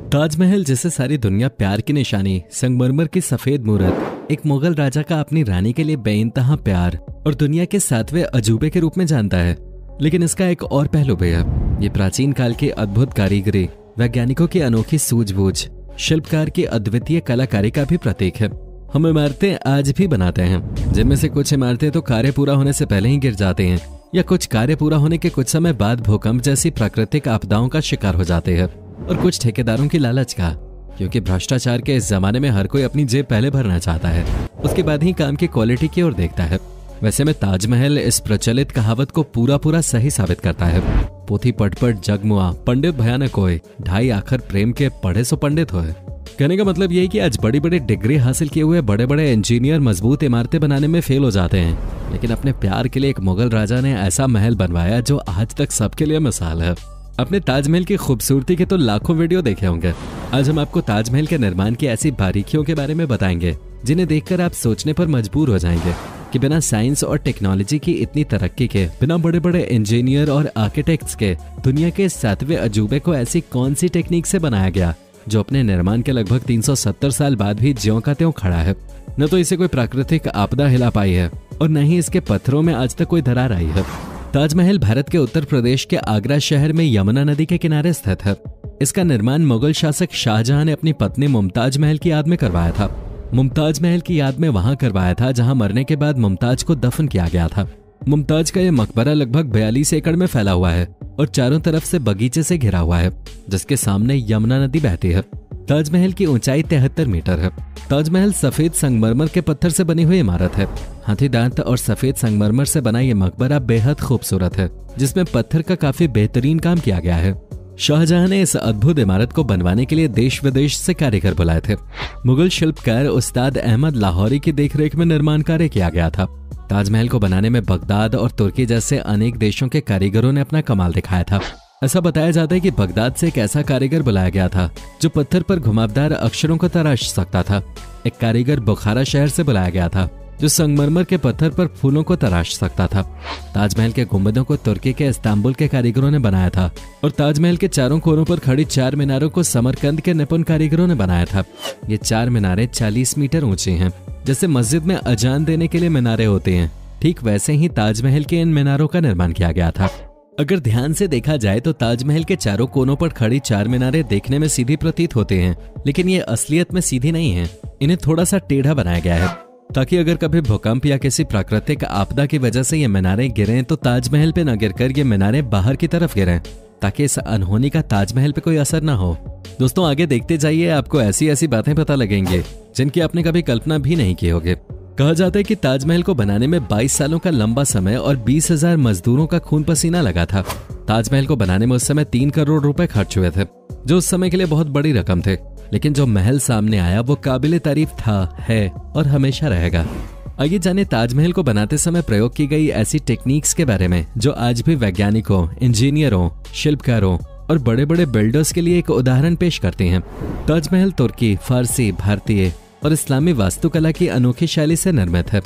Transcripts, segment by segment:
ताजमहल जिसे सारी दुनिया प्यार की निशानी, संगमरमर की सफेद मूरत, एक मुगल राजा का अपनी रानी के लिए बेइंतहा प्यार और दुनिया के 7वें अजूबे के रूप में जानता है। लेकिन इसका एक और पहलू भी है। ये प्राचीन काल की अद्भुत कारीगरी, वैज्ञानिकों की अनोखी सूझबूझ, शिल्पकार की अद्वितीय कलाकारी का भी प्रतीक है। हम इमारतें आज भी बनाते हैं, जिनमें से कुछ इमारतें तो कार्य पूरा होने से पहले ही गिर जाते हैं या कुछ कार्य पूरा होने के कुछ समय बाद भूकंप जैसी प्राकृतिक आपदाओं का शिकार हो जाते हैं, और कुछ ठेकेदारों की लालच का, क्योंकि भ्रष्टाचार के इस जमाने में हर कोई अपनी जेब पहले भरना चाहता है, उसके बाद ही काम की क्वालिटी की ओर देखता है। वैसे में ताजमहल इस प्रचलित कहावत को पूरा सही साबित करता है। पोथी पटपट जगमुआ, पंडित भयानक होए, ढाई आखर प्रेम के पढ़े सो पंडित होए। कहने का मतलब यही कि आज बड़ी बड़ी डिग्री हासिल किए हुए बड़े बड़े इंजीनियर मजबूत इमारतें बनाने में फेल हो जाते हैं, लेकिन अपने प्यार के लिए एक मुगल राजा ने ऐसा महल बनवाया जो आज तक सबके लिए मिसाल है। अपने ताजमहल की खूबसूरती के तो लाखों वीडियो देखे होंगे। आज हम आपको ताजमहल के निर्माण की ऐसी बारीकियों के बारे में बताएंगे जिन्हें देखकर आप सोचने पर मजबूर हो जाएंगे कि बिना साइंस और टेक्नोलॉजी की इतनी तरक्की के, बिना बड़े बड़े इंजीनियर और आर्किटेक्ट्स के, दुनिया के 7वें अजूबे को ऐसी कौन सी टेक्निक से बनाया गया जो अपने निर्माण के लगभग 370 साल बाद भी ज्यों का त्यों खड़ा है। न तो इसे कोई प्राकृतिक आपदा हिला पाई है और न ही इसके पत्थरों में आज तक कोई दरार आई है। ताजमहल भारत के उत्तर प्रदेश के आगरा शहर में यमुना नदी के किनारे स्थित है। इसका निर्माण मुगल शासक शाहजहां ने अपनी पत्नी मुमताज महल की याद में करवाया था। मुमताज महल की याद में वहां करवाया था जहां मरने के बाद मुमताज को दफन किया गया था। मुमताज का यह मकबरा लगभग 42 एकड़ में फैला हुआ है और चारों तरफ से बगीचे से घिरा हुआ है, जिसके सामने यमुना नदी बहती है। ताजमहल की ऊंचाई 73 मीटर है। ताजमहल सफेद संगमरमर के पत्थर से बनी हुई इमारत है। हाथी दांत और सफेद संगमरमर से बना ये मकबरा बेहद खूबसूरत है, जिसमें पत्थर का काफी बेहतरीन काम किया गया है। शाहजहां ने इस अद्भुत इमारत को बनवाने के लिए देश विदेश से कारीगर बुलाए थे। मुगल शिल्पकार उस्ताद अहमद लाहौरी की देखरेख में निर्माण कार्य किया गया था। ताजमहल को बनाने में बगदाद और तुर्की जैसे अनेक देशों के कारीगरों ने अपना कमाल दिखाया था। ऐसा बताया जाता है कि बगदाद से एक ऐसा कारीगर बुलाया गया था जो पत्थर पर घुमावदार अक्षरों को तराश सकता था। एक कारीगर बुखारा शहर से बुलाया गया था जो संगमरमर के पत्थर पर फूलों को तराश सकता था। ताजमहल के गुंबदों को तुर्की के इस्तांबुल के कारीगरों ने बनाया था और ताजमहल के चारों कोनों पर खड़ी 4 मीनारों को समरकंद के निपुण कारीगरों ने बनाया था। ये 4 मीनारें 40 मीटर ऊंची हैं। जैसे मस्जिद में अजान देने के लिए मीनारे होते हैं, ठीक वैसे ही ताजमहल के इन मीनारों का निर्माण किया गया था। अगर ध्यान से देखा जाए तो ताजमहल के चारों कोनों पर खड़ी 4 मीनारें देखने में सीधी प्रतीत होते हैं, लेकिन ये असलियत में सीधी नहीं है। इन्हें थोड़ा सा टेढ़ा बनाया गया है ताकि अगर कभी भूकंप या किसी प्राकृतिक आपदा की वजह से ये मीनारें गिरें तो ताजमहल पे न गिरकर ये मीनारें बाहर की तरफ गिरें, ताकि इस अनहोनी का ताजमहल पे कोई असर ना हो। दोस्तों आगे देखते जाइए, आपको ऐसी ऐसी बातें पता लगेंगी जिनकी आपने कभी कल्पना भी नहीं की होगी। कहा जाता है कि ताजमहल को बनाने में 22 सालों का लंबा समय और 20,000 मजदूरों का खून पसीना लगा था। ताजमहल को बनाने में उस समय 3 करोड़ रुपए खर्च हुए थे, जो उस समय के लिए बहुत बड़ी रकम थे। लेकिन जो महल सामने आया वो काबिले तारीफ था, है और हमेशा रहेगा। आइए जाने ताजमहल को बनाते समय प्रयोग की गई ऐसी टेक्निक्स के बारे में जो आज भी वैज्ञानिकों, इंजीनियरों, शिल्पकारों और बड़े बड़े बिल्डर्स के लिए एक उदाहरण पेश करते हैं। ताजमहल तुर्की, फारसी, भारतीय और इस्लामी वास्तुकला की अनोखी शैली से निर्मित है।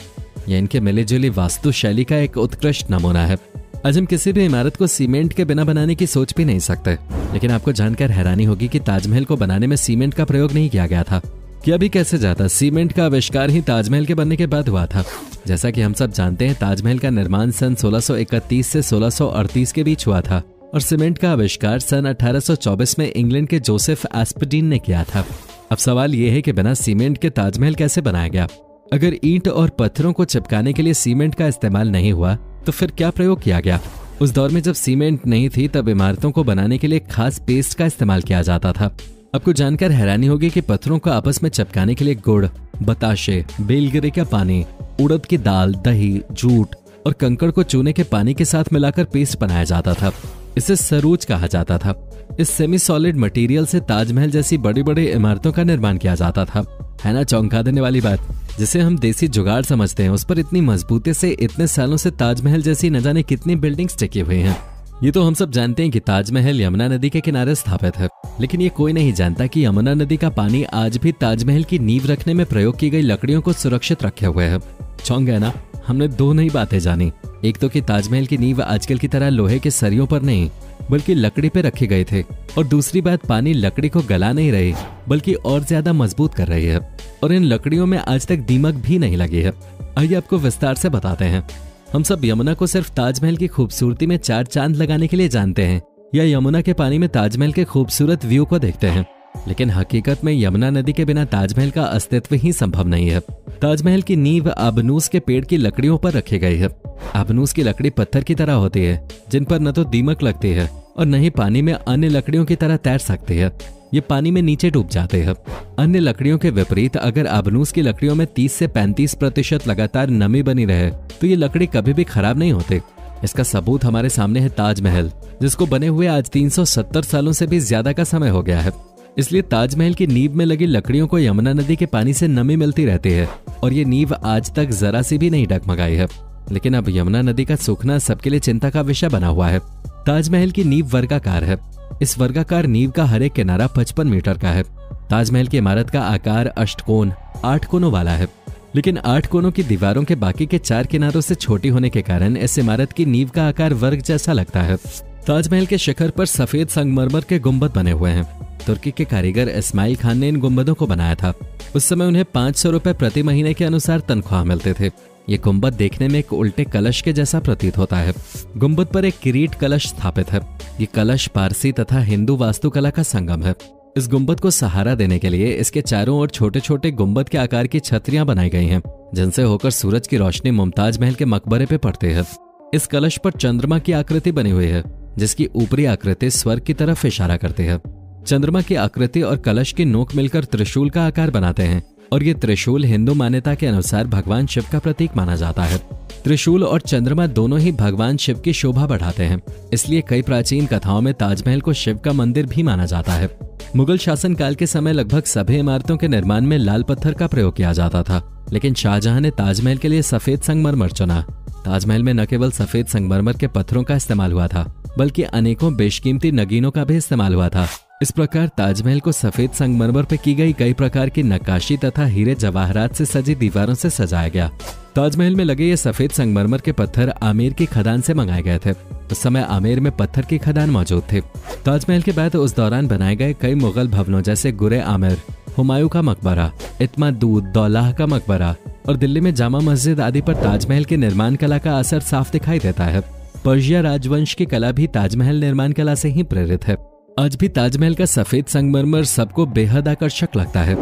यह इनके मिलीजुली वास्तु शैली का एक उत्कृष्ट नमूना है। आज हम किसी भी इमारत को सीमेंट के बिना बनाने की सोच भी नहीं सकते, लेकिन आपको जानकर हैरानी होगी कि ताजमहल को बनाने में सीमेंट का प्रयोग नहीं किया गया था। किया भी कैसे जाता? सीमेंट का आविष्कार ही ताजमहल के बनने के बाद हुआ था। जैसा कि हम सब जानते हैं, ताजमहल का निर्माण सन 1631 से 1638 के बीच हुआ था और सीमेंट का आविष्कार सन 1824 में इंग्लैंड के जोसेफ एस्पडीन ने किया था। अब सवाल यह है कि बिना सीमेंट के ताजमहल कैसे बनाया गया? अगर ईंट और पत्थरों को चिपकाने के लिए सीमेंट का इस्तेमाल नहीं हुआ तो फिर क्या प्रयोग किया गया? उस दौर में जब सीमेंट नहीं थी तब इमारतों को बनाने के लिए खास पेस्ट का इस्तेमाल किया जाता था। आपको जानकर हैरानी होगी कि पत्थरों को आपस में चिपकाने के लिए गुड़, बताशे, बेलगिरी का पानी, उड़द की दाल, दही, जूट और कंकड़ को चूने के पानी के साथ मिलाकर पेस्ट बनाया जाता था। इसे सरूज कहा जाता था। इस सेमी सॉलिड मटेरियल से ताजमहल जैसी बड़ी बड़ी इमारतों का निर्माण किया जाता था। है ना चौंका देने वाली बात? जिसे हम देसी जुगाड़ समझते हैं, उस पर इतनी मजबूती से इतने सालों से ताजमहल जैसी न जाने कितनी बिल्डिंग्स टिकी हुई हैं। ये तो हम सब जानते हैं कि ताजमहल यमुना नदी के किनारे स्थापित है, लेकिन ये कोई नहीं जानता कि यमुना नदी का पानी आज भी ताजमहल की नींव रखने में प्रयोग की गई लकड़ियों को सुरक्षित रखे हुए है। चौंक गए ना? हमने 2 नई बातें जानी। एक तो कि ताजमहल की नींव आजकल की तरह लोहे के सरियों पर नहीं बल्कि लकड़ी पे रखे गए थे, और दूसरी बात पानी लकड़ी को गला नहीं रही बल्कि और ज्यादा मजबूत कर रही है, और इन लकड़ियों में आज तक दीमक भी नहीं लगी है। आइए आपको विस्तार से बताते हैं। हम सब यमुना को सिर्फ ताजमहल की खूबसूरती में 4 चांद लगाने के लिए जानते हैं, या यमुना के पानी में ताजमहल के खूबसूरत व्यू को देखते हैं, लेकिन हकीकत में यमुना नदी के बिना ताजमहल का अस्तित्व ही संभव नहीं है। ताजमहल की नींव आबनूस के पेड़ की लकड़ियों पर रखी गई है। आबनूस की लकड़ी पत्थर की तरह होती है, जिन पर न तो दीमक लगती है और न ही पानी में अन्य लकड़ियों की तरह तैर सकती है। ये पानी में नीचे डूब जाते हैं। अन्य लकड़ियों के विपरीत अगर आबनूस की लकड़ियों में 30 से 35% लगातार नमी बनी रहे तो ये लकड़ी कभी भी खराब नहीं होती। इसका सबूत हमारे सामने है ताजमहल, जिसको बने हुए आज 370 सालों से भी ज्यादा का समय हो गया है। इसलिए ताजमहल की नींव में लगी लकड़ियों को यमुना नदी के पानी से नमी मिलती रहती है, और ये नींव आज तक जरा सी भी नहीं डगमगाई है। लेकिन अब यमुना नदी का सूखना सबके लिए चिंता का विषय बना हुआ है। ताजमहल की नींव वर्गाकार है। इस वर्गाकार नींव का हर एक किनारा 55 मीटर का है। ताजमहल की इमारत का आकार अष्टकोण 8 कोनों वाला है, लेकिन 8 कोनों की दीवारों के बाकी के 4 किनारों से छोटी होने के कारण इस इमारत की नींव का आकार वर्ग जैसा लगता है। ताजमहल के शिखर पर सफेद संगमरमर के गुंबद बने हुए हैं। तुर्की के कारीगर इस्माइल खान ने इन गुंबदों को बनाया था। उस समय उन्हें 500 रुपए प्रति महीने के अनुसार तनख्वाह मिलते थे। ये गुंबद देखने में एक उल्टे कलश के जैसा प्रतीत होता है। गुंबद पर एक किरीट कलश स्थापित है। ये कलश पारसी तथा हिंदू वास्तुकला का संगम है। इस गुंबद को सहारा देने के लिए इसके चारों ओर छोटे छोटे गुंबद के आकार की छतरियां बनाई गई हैं, जिनसे होकर सूरज की रोशनी मुमताज महल के मकबरे पे पड़ती है। इस कलश पर चंद्रमा की आकृति बनी हुई है, जिसकी ऊपरी आकृति स्वर्ग की तरफ इशारा करती है। चंद्रमा की आकृति और कलश की नोक मिलकर त्रिशूल का आकार बनाते हैं, और ये त्रिशूल हिंदू मान्यता के अनुसार भगवान शिव का प्रतीक माना जाता है। त्रिशूल और चंद्रमा दोनों ही भगवान शिव की शोभा बढ़ाते हैं, इसलिए कई प्राचीन कथाओं में ताजमहल को शिव का मंदिर भी माना जाता है। मुगल शासन काल के समय लगभग सभी इमारतों के निर्माण में लाल पत्थर का प्रयोग किया जाता था, लेकिन शाहजहां ने ताजमहल के लिए सफेद संगमरमर चुना। ताजमहल में न केवल सफेद संगमरमर के पत्थरों का इस्तेमाल हुआ था, बल्कि अनेकों बेशकीमती नगीनों का भी इस्तेमाल हुआ था। इस प्रकार ताजमहल को सफेद संगमरमर पर की गई कई प्रकार की नक्काशी तथा हीरे जवाहरात से सजी दीवारों से सजाया गया। ताजमहल में लगे ये सफेद संगमरमर के पत्थर आमेर की खदान से मंगाए गए थे। उस समय आमेर में पत्थर की खदान मौजूद थी। ताजमहल के बाद उस दौरान बनाए गए कई मुगल भवनों जैसे गुरे आमेर, हुमायूं का मकबरा, इत्मादूद दौलाह का मकबरा और दिल्ली में जामा मस्जिद आदि पर ताजमहल की निर्माण कला का असर साफ दिखाई देता है। पर्शिया राजवंश की कला भी ताजमहल निर्माण कला से ही प्रेरित है। आज भी ताजमहल का सफेद संगमरमर सबको बेहद आकर्षक लगता है।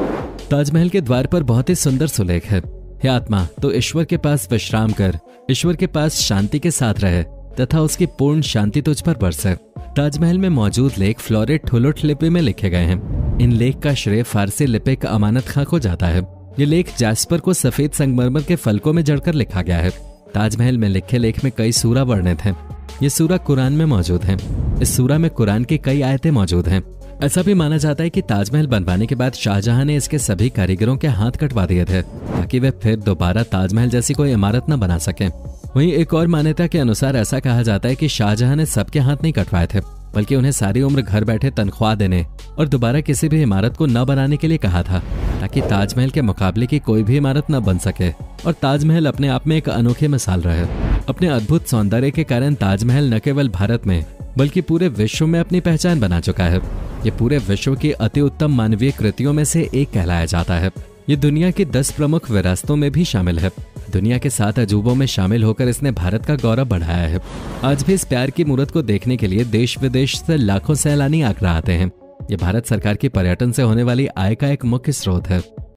ताजमहल के द्वार पर बहुत ही सुंदर सुलेख है। हे आत्मा, तो ईश्वर के पास विश्राम कर, ईश्वर के पास शांति के साथ रहे तथा उसकी पूर्ण शांति तुझ पर बरसे। ताजमहल में मौजूद लेख फ्लोरेट ठुलुट लिपि में लिखे गए हैं। इन लेख का श्रेय फारसी लिपिक अमानत खां को जाता है। ये लेख जैस्पर को सफेद संगमरमर के फलकों में जड़कर लिखा गया है। ताजमहल में लिखे लेख में कई सूरा वर्णित हैं। ये सूरा कुरान में मौजूद है। इस सूरा में कुरान की कई आयतें मौजूद हैं। ऐसा भी माना जाता है कि ताजमहल बनवाने के बाद शाहजहां ने इसके सभी कारीगरों के हाथ कटवा दिए थे, ताकि वे फिर दोबारा ताजमहल जैसी कोई इमारत न बना सकें। वहीं एक और मान्यता के अनुसार ऐसा कहा जाता है कि शाहजहां ने सबके हाथ नहीं कटवाए थे, बल्कि उन्हें सारी उम्र घर बैठे तनख्वाह देने और दोबारा किसी भी इमारत को न बनाने के लिए कहा था, ताकि ताजमहल के मुकाबले की कोई भी इमारत न बन सके और ताजमहल अपने आप में एक अनोखी मिसाल रहे। अपने अद्भुत सौंदर्य के कारण ताजमहल न केवल भारत में बल्कि पूरे विश्व में अपनी पहचान बना चुका है। ये पूरे विश्व की अति उत्तम मानवीय कृतियों में से एक कहलाया जाता है। ये दुनिया की 10 प्रमुख विरासतों में भी शामिल है। दुनिया के 7 अजूबों में शामिल होकर इसने भारत का गौरव बढ़ाया है। आज भी इस प्यार की मूरत को देखने के लिए देश विदेश से लाखों सैलानी आगरा आते हैं। ये भारत सरकार की पर्यटन से होने वाली आय का एक मुख्य स्रोत है।